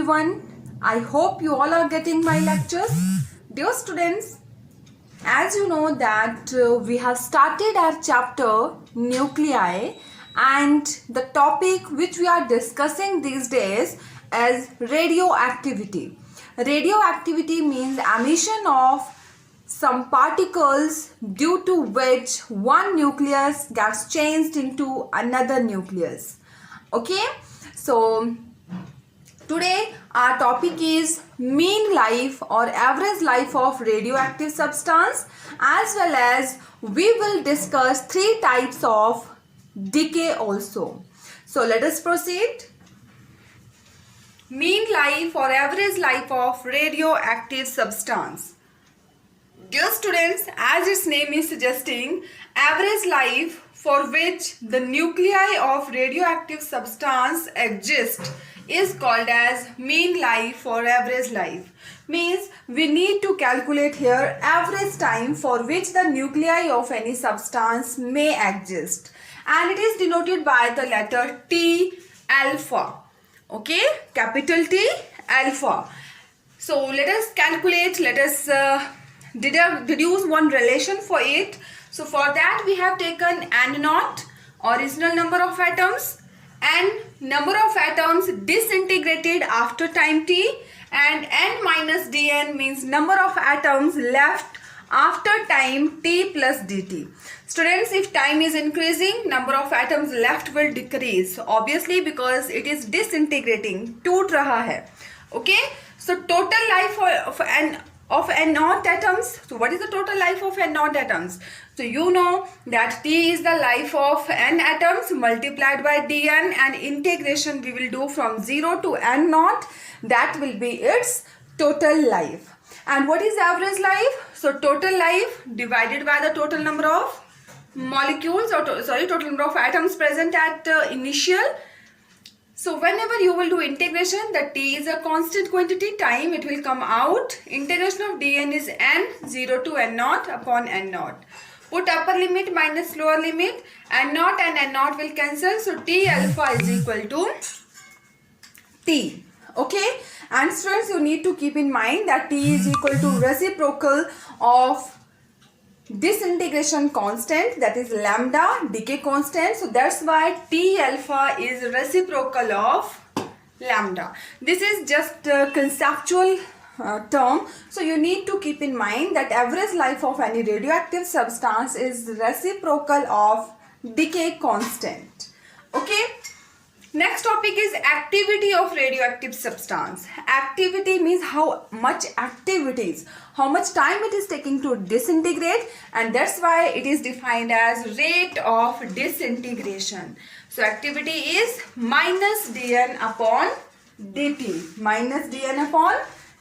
everyone. I hope you all are getting my lectures. Dear students, as you know that we have started our chapter nuclei, and the topic which we are discussing these days is radioactivity. Radioactivity means emission of some particles due to which one nucleus gets changed into another nucleus. Okay, so today our topic is mean life or average life of radioactive substance, as well as we will discuss three types of decay also. So let us proceed. Mean life or average life of radioactive substance. Dear students, as its name is suggesting, average life for which the nuclei of radioactive substance exist is called as mean life or average life. Means we need to calculate here average time for which the nuclei of any substance may exist, and it is denoted by the letter T alpha. Okay, capital T alpha. So let us calculate, let us deduce one relation for it. So for that we have taken N naught, original number of atoms, and number of atoms disintegrated after time t, and n minus dn means number of atoms left after time t plus dt. Students, if time is increasing, number of atoms left will decrease, obviously, because it is disintegrating, टूट रहा है. Okay, so total life of n naught atoms. So what is the total life of n naught atoms? So you know that T is the life of n atoms multiplied by dn, and integration we will do from 0 to n naught. That will be its total life. And what is average life? So total life divided by the total number of molecules, or total number of atoms present at initial. So whenever you will do integration, the T is a constant quantity, time it will come out. Integration of dn is n, 0 to n naught upon n naught. Put upper limit minus lower limit, n naught and n naught will cancel. So T alpha is equal to T. Okay, and students, you need to keep in mind that T is equal to reciprocal of disintegration constant, that is lambda, decay constant. So that's why T alpha is reciprocal of lambda. This is just a conceptual term. So you need to keep in mind that average life of any radioactive substance is reciprocal of decay constant. Okay. Next topic is activity of radioactive substance. Activity means how much activities, how much time it is taking to disintegrate, and that's why it is defined as rate of disintegration. So activity is minus dn upon dt, minus dn upon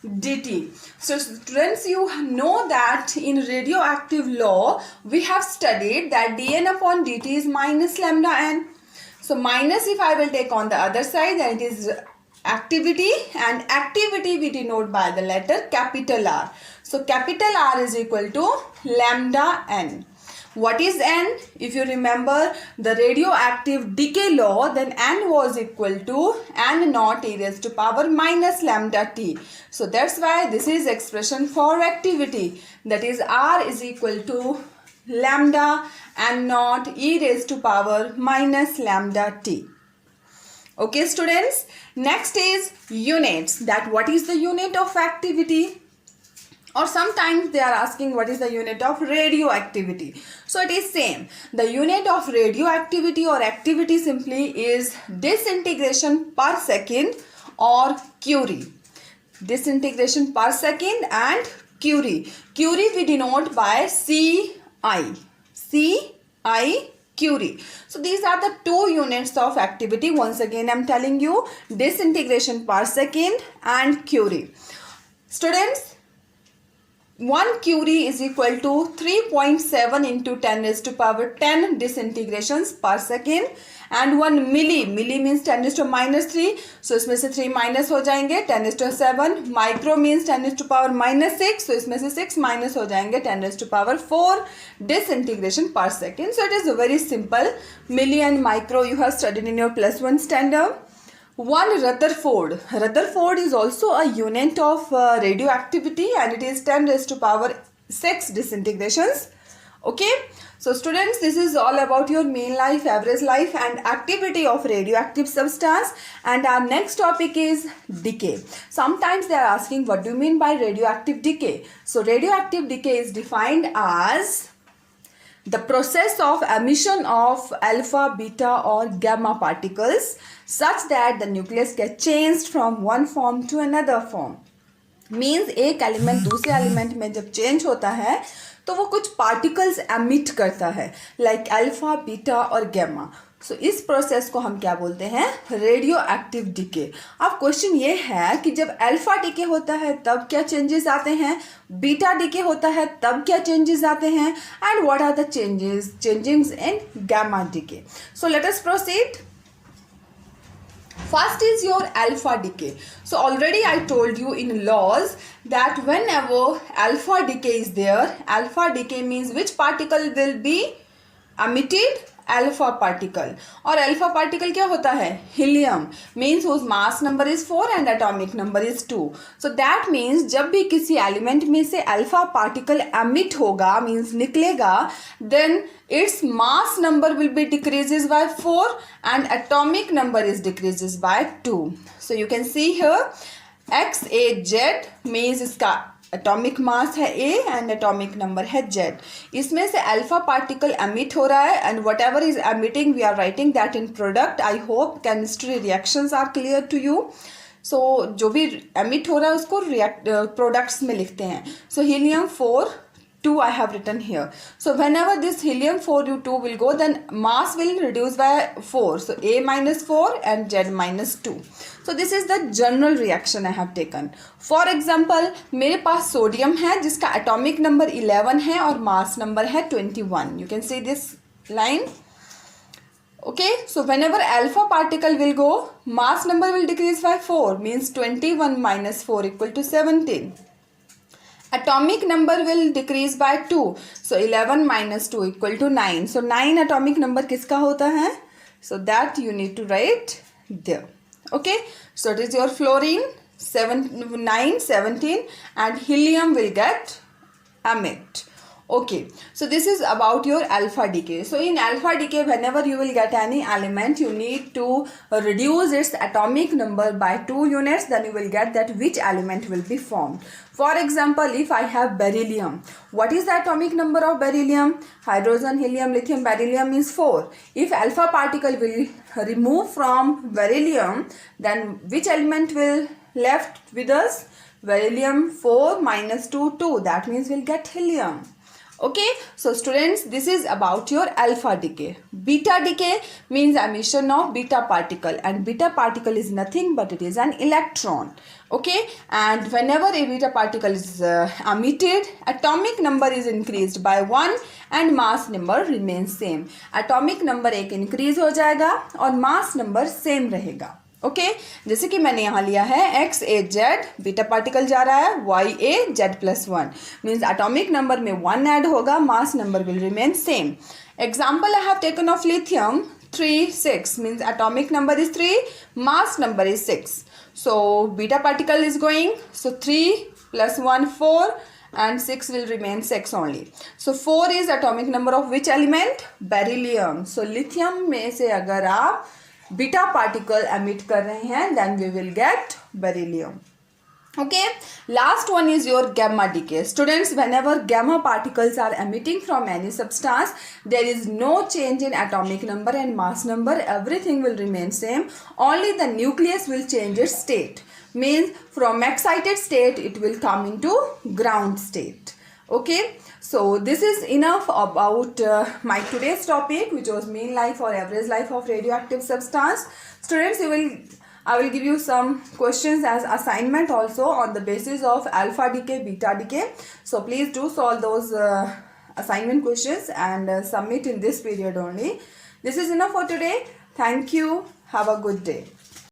dt. So students, you know that in radioactive law we have studied that dn upon dt is minus lambda n. So minus, if I will take on the other side, then it is activity, and activity we denote by the letter capital R. So capital R is equal to lambda n. What is n? If you remember the radioactive decay law, then n was equal to n naught e raised to power minus lambda t. So that's why this is expression for activity, that is R is equal to lambda n naught e raised to power minus lambda t. Okay students, next is units, that what is the unit of activity, or sometimes they are asking what is the unit of radioactivity. So it is same. The unit of radioactivity or activity simply is disintegration per second or Curie. Disintegration per second and Curie. Curie we denote by CI Curie. So these are the two units of activity. Once again I am telling you, disintegration per second and Curie. Students, 1 Curie is equal to 3.7 into 10 raised to power 10 disintegrations per second, and 1 milli means 10 raised to minus 3. So इसमें से 3 minus हो जाएंगे, 10 raised to 7. Micro means 10 raised to power minus 6. So इसमें से 6 minus हो जाएंगे, 10 raised to power 4 disintegration per second. So it is very simple. Milli and micro you have studied in your +1 standard. One Rutherford. Rutherford is also a unit of radioactivity, and it is 10 raised to power 6 disintegrations. Okay, so students, this is all about your mean life, average life and activity of radioactive substance. And our next topic is decay. Sometimes they are asking, what do you mean by radioactive decay? So radioactive decay is defined as the process of emission of alpha, beta or gamma particles such that the nucleus gets changed from one form to another form. Means एक element दूसरे element में जब change होता है तो वो कुछ particles emit करता है, लाइक अल्फा, बीटा और गैमा. सो इस प्रोसेस को हम क्या बोलते हैं? Radio active decay. अब क्वेश्चन ये है कि जब अल्फा डिके होता है तब क्या चेंजेस आते हैं, बीटा डिके होता है तब क्या चेंजेस आते हैं, and what are the changes in gamma decay. So let us proceed. First is your alpha decay. So already I told you in laws that whenever alpha decay is there, alpha decay means which particle will be emitted? Alpha particle. और alpha particle क्या होता है? Helium. Means whose mass number is 4 and atomic number is 2. So that means जब भी किसी element में से alpha particle emit होगा, मीन्स निकलेगा, then its mass number will be decreases by 4 and atomic number is decreases by 2. So you can see here XAZ means इसका atomic mass है A and atomic number है Z. इसमें से alpha particle emit हो रहा है and whatever is emitting we are writing that in product. I hope chemistry reactions are clear to you. So जो भी एमिट हो रहा है उसको प्रोडक्ट्स में लिखते हैं. सो helium 4 2 I have written here. So whenever this helium 4U2 will go, then mass will reduce by 4. So A minus 4 and Z minus 2. So this is the general reaction I have taken. For example, मेरे पास sodium है जिसका atomic number 11 है और mass number है 21. You can see this line. Okay, so whenever alpha particle will go, mass number will decrease by 4, means 21 minus 4 equal to 17. Atomic number will decrease by 2. So 11 minus 2 equal to 9. So 9 atomic number किसका होता है? So that you need to write there. Okay. So it is your fluorine 9, 17 and helium will get emit. Okay, so this is about your alpha decay. So in alpha decay, whenever you will get any element, you need to reduce its atomic number by 2 units, then you will get that which element will be formed. For example, if I have beryllium, what is the atomic number of beryllium? Hydrogen, helium, lithium, beryllium is 4. If alpha particle will remove from beryllium, then which element will left with us? Beryllium 4 minus 2, 2. That means we'll get helium. Okay, so students, this is about your alpha decay. Beta decay means emission of beta particle, and beta particle is nothing but it is an electron. Okay, and whenever a beta particle is emitted, atomic number is increased by 1 and mass number remains same. Atomic number एक increase हो जाएगा और mass number same रहेगा. Okay जैसे कि मैंने यहाँ लिया है XAZ, बीटा पार्टिकल जा रहा है YAZ+1, मीन्स एटॉमिक नंबर में 1 ऐड होगा, mass number will remain same. Example I have taken of lithium 3 6 means atomic number is 3, mass number is 6. So beta particle is going, so 3 + 1 4 and 6 will remain 6 only. So 4 is atomic number of which element? Beryllium. So lithium में से अगर आप beta particle emit कर रहे हैं then we will get beryllium. Okay, last one is your gamma decay. Students, whenever gamma particles are emitting from any substance, there is no change in atomic number and mass number. Everything will remain same. Only the nucleus will change its state. Means from excited state it will come into ground state. Okay, so this is enough about my today's topic, which was mean life or average life of radioactive substance. Students, I will give you some questions as assignment also on the basis of alpha decay, beta decay. So please do solve those assignment questions and submit in this period only. This is enough for today. Thank you. Have a good day.